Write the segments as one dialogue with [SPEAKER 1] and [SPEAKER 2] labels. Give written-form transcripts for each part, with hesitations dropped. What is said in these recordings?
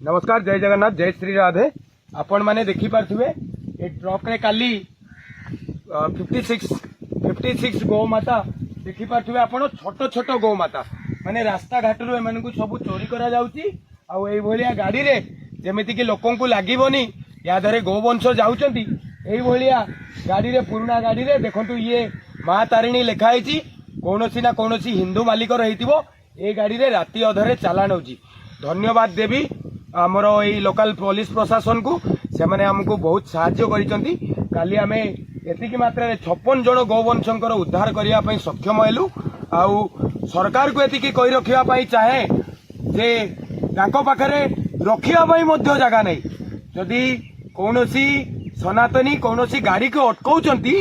[SPEAKER 1] नमस्कार, जय जगन्नाथ, जय श्री राधे। आपण माने देखि पारथिबे ए ट्रक रे काली 56 गौ माता देखि पारथिबे आपण। छोट छोट गौ माता माने रास्ता घाट रो एमान को सब चोरी करा जाउची। आ एई भलिया गाड़ी रे जेमिति कि लोकन को लागिबोनी या धरे गोवंश जाउचंती। एई भलिया गाड़ी रे पुराना गाड़ी रे देखंतु ये मां तारिणी लिखा आइची। कोनोसी ना कोनोसी हिंदू मालिक रहितिबो ए गाड़ी रे राती अधरे चालान होची। धन्यवाद देवी आमर ये लोकल पुलिस प्रशासन को, से माने हमको बहुत साहाय्य करिसंती। काली आमे एतिकी मात्रा रे 56 जण गौवंशंकर उद्धार करिया पई सक्षम हेलु। आउ सरकार को एतिकी कहि रखिया पई चाहे जे तांको पाखरे रखिया पई मध्य जगह नै। जदि कोनोसी सनातनी कोनोसी गाड़ी को अटकाउचंती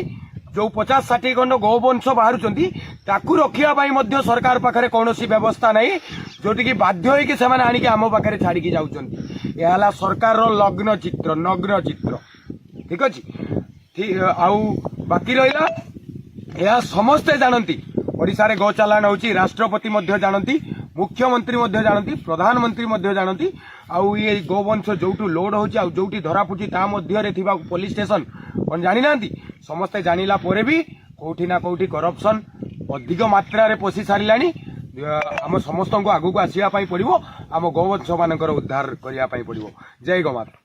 [SPEAKER 1] जो 50-60 खंड गौवंश बाहरुचंती ताकू रखिया पई मध्य सरकार पाखरे कोनोसी व्यवस्था नै, जोटी की बाध्य होई कि सेमाने आनी कि आमो पाखरे छाड़ी की जाउचंती। ए हला सरकार रो नग्न चित्र। ठीक अछि। ठीक आउ बाकी रहिला या समस्ते जानती ओडिसा रे गो चालान होची। राष्ट्रपति मध्य जानती, मुख्यमंत्री मध्य जानती, प्रधानमंत्री मध्य जानती। आउ ये गोवंश जोटू लोड होची आउ जोटी धरा पुची ता मध्य रे थिबा पुलिस स्टेशन कोन जानि नांती। समस्ते जानिला पोरे भी कोठी ना कोठी करप्शन अधिक मात्रा रे पोसी सारिलानी। आम समस्त को आगू को आसिया पाई पड़िबो। आम गौवंश मानकर उद्धार करिया पाई पड़िबो। जय गौ माता।